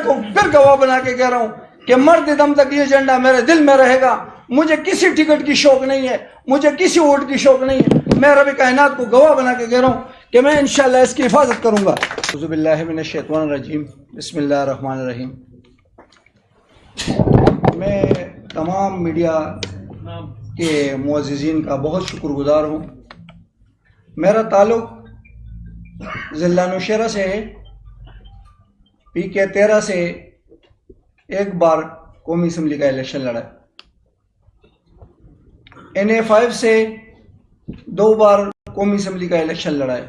کو پھر گواہ بنا کے کہہ رہا ہوں کہ مرد دم تک یہ جھنڈا میرے دل میں رہے گا. مجھے کسی ٹکٹ کی شوق نہیں ہے, مجھے کسی ووٹ کی شوق نہیں ہے. میں رب کائنات کو گواہ بنا کے کہہ رہا ہوں کہ میں انشاءاللہ اس کی حفاظت کروں گا. اعوذ باللہ من الشیطان الرجیم, بسم اللہ الرحمن الرحیم. میں تمام میڈیا کے معززین کا بہت شکر گزار ہوں. میرا تعلق ضلع نوشہرہ سے ہے. PK13 سے ایک بار قومی اسمبلی کا الیکشن لڑا, NA5 سے 2 بار قومی اسمبلی کا الیکشن لڑا ہے.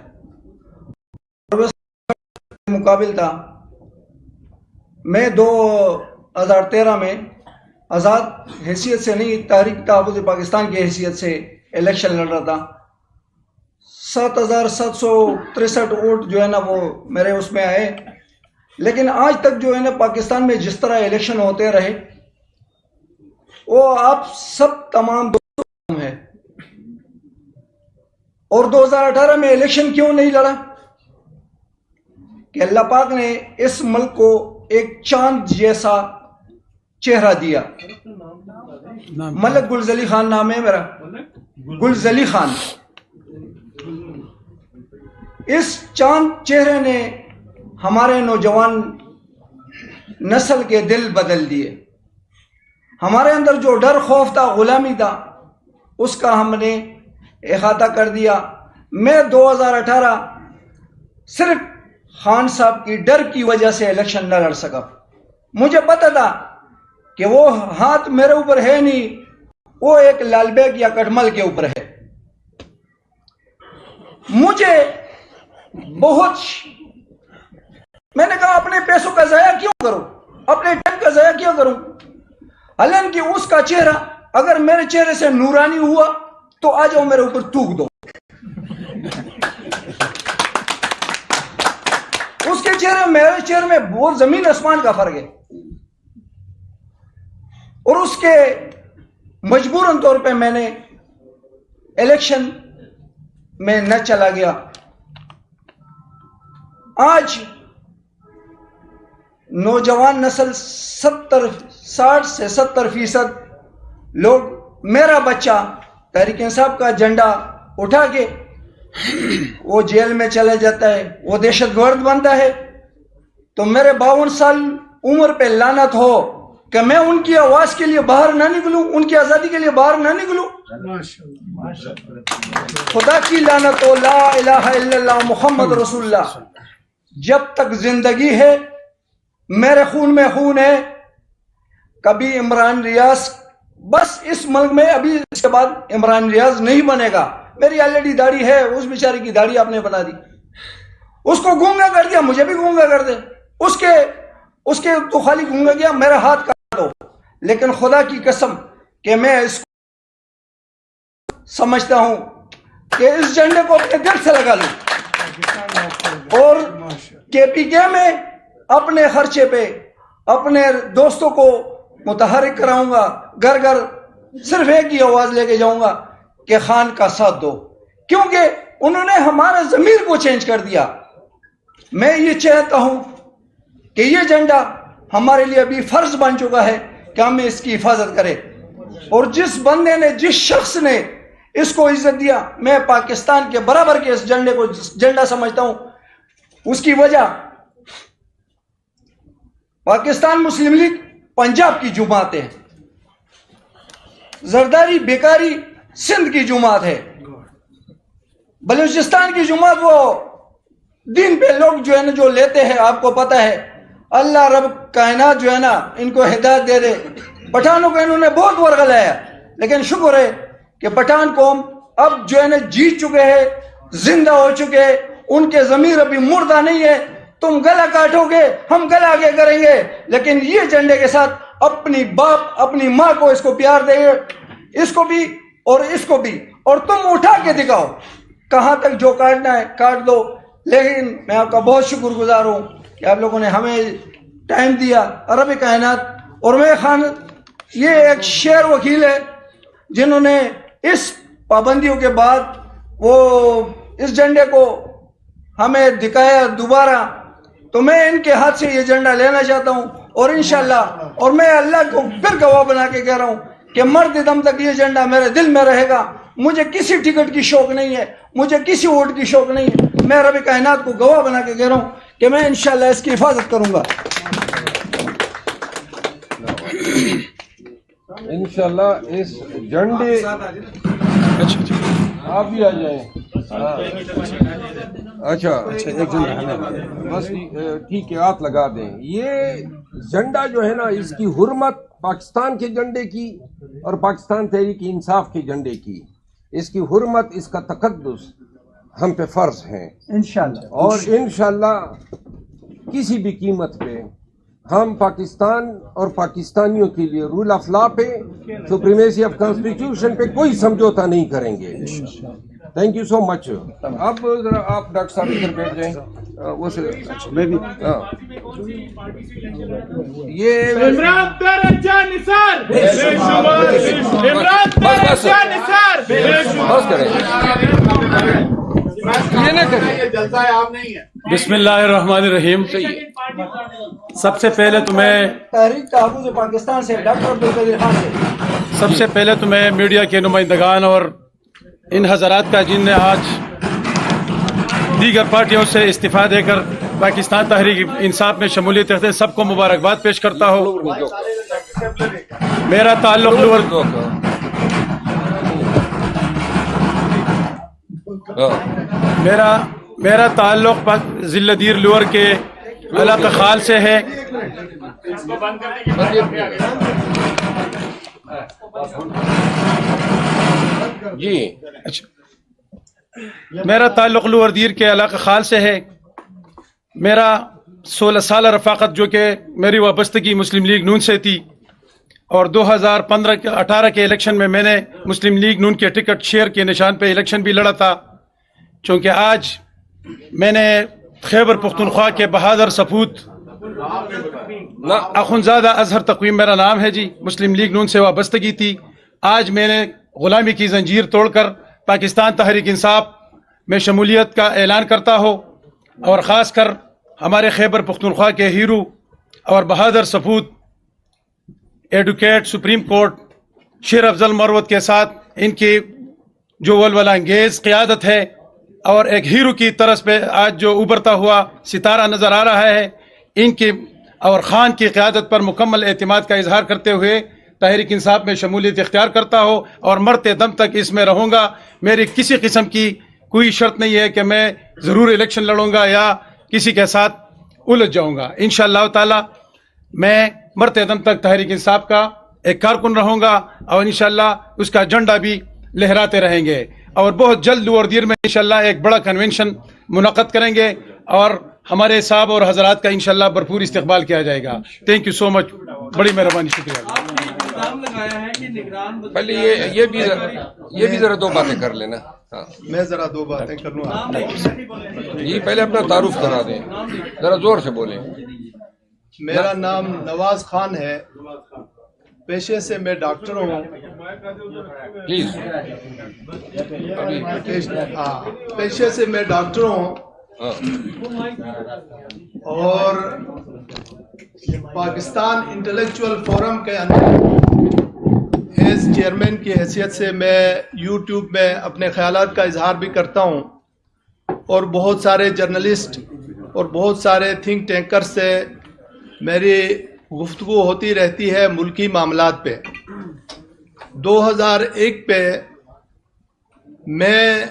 مقابل تھا. میں 2013 میں آزاد حیثیت سے نہیں, تحریک تحفظ پاکستان کی حیثیت سے الیکشن لڑ رہا تھا. 7,763 ووٹ جو ہے نا وہ میرے اس میں آئے. لیکن آج تک جو ہے نا پاکستان میں جس طرح الیکشن ہوتے رہے وہ آپ سب تمام دوستوں ہے. اور 2018 میں الیکشن کیوں نہیں لڑا کہ اللہ پاک نے اس ملک کو ایک چاند جیسا چہرہ دیا. ملک گلزلی خان نام ہے میرا, گلزلی خان. اس چاند چہرے نے ہمارے نوجوان نسل کے دل بدل دیے. ہمارے اندر جو ڈر خوف تھا, غلامی تھا, اس کا ہم نے احاطہ کر دیا. میں 2018 صرف خان صاحب کی ڈر کی وجہ سے الیکشن نہ لڑ سکا. مجھے پتا تھا کہ وہ ہاتھ میرے اوپر ہے نہیں, وہ ایک لال بیگ یا کٹمل کے اوپر ہے. مجھے بہت, میں نے کہا اپنے پیسوں کا ضائع کیوں کروں, اپنے ٹائم کا ضائع کیوں کروں. حالانکہ اس کا چہرہ اگر میرے چہرے سے نورانی ہوا تو آ جاؤ میرے اوپر تھوک دو. اس کے چہرے میرے چہرے میں بہت زمین آسمان کا فرق ہے. اور اس کے مجبوراً طور پہ میں نے الیکشن میں نہ چلا گیا. آج نوجوان نسل 60 سے 70% لوگ میرا بچہ تحریک انصاف کا جھنڈا اٹھا کے وہ جیل میں چلا جاتا ہے, وہ دہشت گرد بنتا ہے. تو میرے 52 سال عمر پہ لعنت ہو کہ میں ان کی آواز کے لیے باہر نہ نکلوں, ان کی آزادی کے لیے باہر نہ نکلوں. خدا کی لعنت ہو. لا الہ الا اللہ محمد رسول اللہ. جب تک زندگی ہے میرے خون میں خون ہے. کبھی عمران ریاض, بس اس ملک میں ابھی اس کے بعد عمران ریاض نہیں بنے گا. میری آلریڈی داڑھی ہے, اس بیچارے کی داڑھی آپ نے بنا دی. اس کو گونگا کر دیا, مجھے بھی گونگا کر دے. اس کے تو خالی گونگا کیا, میرا ہاتھ کاٹ دو. لیکن خدا کی قسم کہ میں اس کو سمجھتا ہوں کہ اس جھنڈے کو اپنے دل سے لگا لوں. اور KPK میں اپنے خرچے پہ اپنے دوستوں کو متحرک کراؤں گا, گھر گھر صرف ایک ہی آواز لے کے جاؤں گا کہ خان کا ساتھ دو, کیونکہ انہوں نے ہمارے ضمیر کو چینج کر دیا. میں یہ چاہتا ہوں کہ یہ جھنڈا ہمارے لیے ابھی فرض بن چکا ہے کہ ہمیں اس کی حفاظت کرے. اور جس بندے نے, جس شخص نے اس کو عزت دیا, میں پاکستان کے برابر کے اس جھنڈے کو جھنڈا سمجھتا ہوں. اس کی وجہ پاکستان مسلم لیگ پنجاب کی جماعت ہے, زرداری بیکاری سندھ کی جماعت ہے, بلوچستان کی جماعت وہ دین پہ لوگ جو ہے نا جو لیتے ہیں, آپ کو پتہ ہے. اللہ رب کائنات جو ہے نا ان کو ہدایت دے دے. پٹھانوں کو انہوں نے بہت ورغلایا, لیکن شکر ہے کہ پٹھان قوم اب جو ہے نا جیت چکے ہیں, زندہ ہو چکے ہیں. ان کے ضمیر ابھی مردہ نہیں ہے. تم گلا کاٹو گے, ہم گلا آگے کریں گے, لیکن یہ جھنڈے کے ساتھ اپنی باپ اپنی ماں کو اس کو پیار دیں گے, اس کو بھی اور اس کو بھی. اور تم اٹھا کے دکھاؤ, کہاں تک جو کاٹنا ہے کاٹ دو. لیکن میں آپ کا بہت شکر گزار ہوں کہ آپ لوگوں نے ہمیں ٹائم دیا. رب کائنات اور میں خان یہ ایک شعر وکیل ہے جنہوں نے اس پابندیوں کے بعد وہ اس جھنڈے کو ہمیں دکھایا دوبارہ تو میں ان کے ہاتھ سے یہ جھنڈا لینا چاہتا ہوں، اور انشاءاللہ، اور میں اللہ کو پھر گواہ بنا کے کہہ رہا ہوں کہ مرتے دم تک یہ جھنڈا میرے دل میں رہے گا. مجھے کسی ٹکٹ کی شوق نہیں ہے، مجھے کسی ووٹ کی شوق نہیں ہے. میں رب کائنات کو گواہ بنا کے کہہ رہا ہوں کہ میں انشاءاللہ اس کی حفاظت کروں گا. انشاءاللہ اس جھنڈے آپ بھی آ جائیں. اچھا بس ٹھیک ہے، ہاتھ لگا دیں. یہ جھنڈا جو ہے نا، اس کی حرمت پاکستان کے جھنڈے کی اور پاکستان تحریک انصاف کے جھنڈے کی، اس کی حرمت، اس کا تقدس ہم پہ فرض ہیں انشاءاللہ. اور انشاءاللہ کسی بھی قیمت پہ ہم پاکستان اور پاکستانیوں کے لیے رول آف لا پہ، سپریمیسی آف کانسٹیٹیوشن پہ کوئی سمجھوتا نہیں کریں گے. تھینک یو سو مچ. اب ذرا آپ ڈاکٹر صاحب ادھر بیٹھ جائیں. میں بھی یہ عمران تیرے جانثار عمران تیرے جانثار بس کریں، یہ نہ کریں. بسم اللہ الرحمن الرحیم. سب سے پہلے تمہیں تحریک تحفظ پاکستان سے ڈاکٹر عبدالقدیر خان سے سب سے پہلے تمہیں میڈیا کے نمائندگان اور ان حضرات کا جن نے آج دیگر پارٹیوں سے استعفیٰ دے کر پاکستان تحریک انصاف میں شمولیت رکھتے ہیں، سب کو مبارکباد پیش کرتا ہوں. میرا تعلق میرا تعلق ضلع دیر لور کے علاقہ خال سے ہے. جی میرا تعلق لور دیر کے علاقہ خال سے ہے. میرا 16 سالہ رفاقت جو کہ میری وابستگی مسلم لیگ نون سے تھی، اور 2015-18 کے الیکشن میں نے مسلم لیگ نون کے ٹکٹ شیئر کے نشان پہ الیکشن بھی لڑا تھا. چونکہ آج میں نے خیبر پختونخوا کے بہادر سپوت اخنزادہ اظہر تقویم میرا نام ہے جی، مسلم لیگ نون سے وابستگی تھی. آج میں نے غلامی کی زنجیر توڑ کر پاکستان تحریک انصاف میں شمولیت کا اعلان کرتا ہوں، اور خاص کر ہمارے خیبر پختونخوا کے ہیرو اور بہادر سپوت ایڈوکیٹ سپریم کورٹ شیر افضل مروت کے ساتھ ان کی جو ولولہ انگیز قیادت ہے اور ایک ہیرو کی طرز پہ آج جو ابھرتا ہوا ستارہ نظر آ رہا ہے، ان کی اور خان کی قیادت پر مکمل اعتماد کا اظہار کرتے ہوئے تحریک انصاف میں شمولیت اختیار کرتا ہوں، اور مرتے دم تک اس میں رہوں گا. میری کسی قسم کی کوئی شرط نہیں ہے کہ میں ضرور الیکشن لڑوں گا یا کسی کے ساتھ الجھ جاؤں گا. انشاءاللہ تعالی میں مرتے دم تک تحریک انصاف کا ایک کارکن رہوں گا، اور انشاءاللہ اس کا جھنڈا بھی لہراتے رہیں گے. اور بہت جلد لور دیر میں انشاءاللہ ایک بڑا کنونشن منعقد کریں گے، اور ہمارے صاحب اور حضرات کا انشاءاللہ بھرپور استقبال کیا جائے گا. تھینک یو سو مچ، بڑی مہربانی، شکریہ. پہلے یہ بھی ذرا دو باتیں کر لینا. میں ذرا دو باتیں کر لوں. جی پہلے اپنا تعارف کرا دیں، ذرا زور سے بولیں. میرا نام نواز خان ہے، پیشے سے میں ڈاکٹر ہوں. پلیز. پیشے سے میں ڈاکٹر ہوں اور پاکستان انٹلیکچوئل فورم کے اندر ایز چیئرمین کی حیثیت سے میں یوٹیوب میں اپنے خیالات کا اظہار بھی کرتا ہوں، اور بہت سارے جرنلسٹ اور بہت سارے تھنک ٹینکر سے میری گفتگو ہوتی رہتی ہے ملکی معاملات پہ. 2001 پہ میں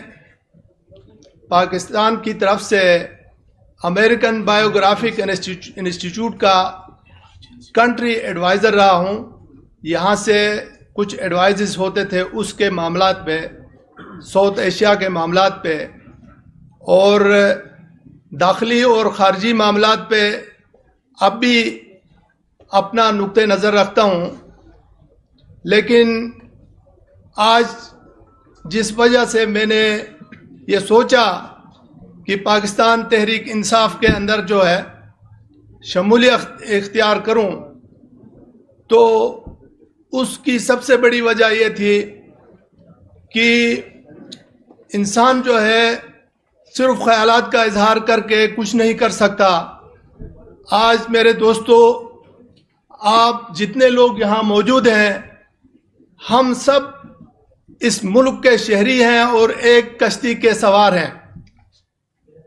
پاکستان کی طرف سے امریکن بایوگرافک انسٹیٹیوٹ کا کنٹری ایڈوائزر رہا ہوں. یہاں سے کچھ ایڈوائزز ہوتے تھے اس کے معاملات پہ، ساؤتھ ایشیا کے معاملات پہ، اور داخلی اور خارجی معاملات پہ اب بھی اپنا نقطۂ نظر رکھتا ہوں. لیکن آج جس وجہ سے میں نے یہ سوچا کہ پاکستان تحریک انصاف کے اندر جو ہے شمولیت اختیار کروں، تو اس کی سب سے بڑی وجہ یہ تھی کہ انسان جو ہے صرف خیالات کا اظہار کر کے کچھ نہیں کر سکتا. آج میرے دوستو، آپ جتنے لوگ یہاں موجود ہیں، ہم سب اس ملک کے شہری ہیں اور ایک کشتی کے سوار ہیں.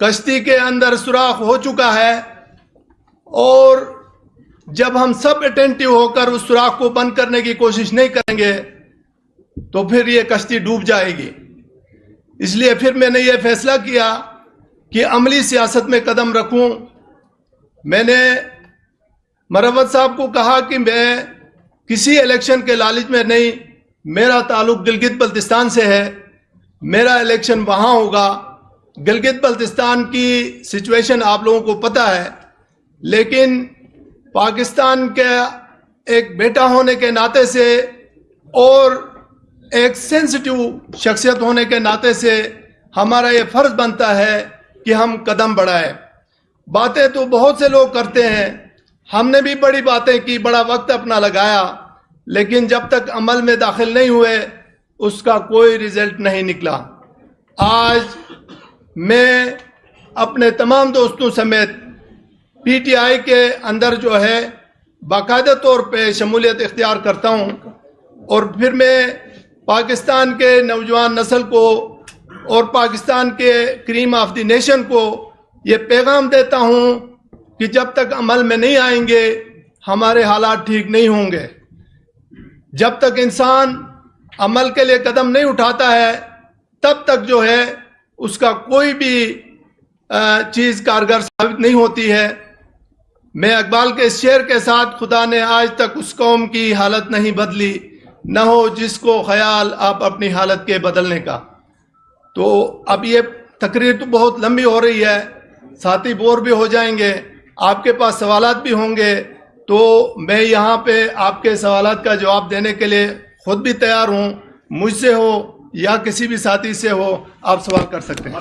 کشتی کے اندر سوراخ ہو چکا ہے، اور جب ہم سب اٹینٹیو ہو کر اس سوراخ کو بند کرنے کی کوشش نہیں کریں گے تو پھر یہ کشتی ڈوب جائے گی. اس لیے پھر میں نے یہ فیصلہ کیا کہ عملی سیاست میں قدم رکھوں. میں نے مروت صاحب کو کہا کہ میں کسی الیکشن کے لالچ میں نہیں، میرا تعلق گلگت بلتستان سے ہے، میرا الیکشن وہاں ہوگا. گلگت بلتستان کی سچویشن آپ لوگوں کو پتہ ہے، لیکن پاکستان کے ایک بیٹا ہونے کے ناطے سے اور ایک سینسٹیو شخصیت ہونے کے ناطے سے ہمارا یہ فرض بنتا ہے کہ ہم قدم بڑھائیں. باتیں تو بہت سے لوگ کرتے ہیں، ہم نے بھی بڑی باتیں کی، بڑا وقت اپنا لگایا، لیکن جب تک عمل میں داخل نہیں ہوئے اس کا کوئی رزلٹ نہیں نکلا. آج میں اپنے تمام دوستوں سمیت پی ٹی آئی کے اندر جو ہے باقاعدہ طور پہ شمولیت اختیار کرتا ہوں، اور پھر میں پاکستان کے نوجوان نسل کو اور پاکستان کے کریم آف دی نیشن کو یہ پیغام دیتا ہوں کہ جب تک عمل میں نہیں آئیں گے ہمارے حالات ٹھیک نہیں ہوں گے. جب تک انسان عمل کے لیے قدم نہیں اٹھاتا ہے تب تک جو ہے اس کا کوئی بھی چیز کارگر ثابت نہیں ہوتی ہے. میں اقبال کے اس شعر کے ساتھ، خدا نے آج تک اس قوم کی حالت نہیں بدلی، نہ ہو جس کو خیال آپ اپنی حالت کے بدلنے کا. تو اب یہ تقریر تو بہت لمبی ہو رہی ہے، ساتھی بور بھی ہو جائیں گے، آپ کے پاس سوالات بھی ہوں گے، تو میں یہاں پہ آپ کے سوالات کا جواب دینے کے لیے خود بھی تیار ہوں. مجھ سے ہو یا کسی بھی ساتھی سے ہو، آپ سوال کر سکتے ہیں.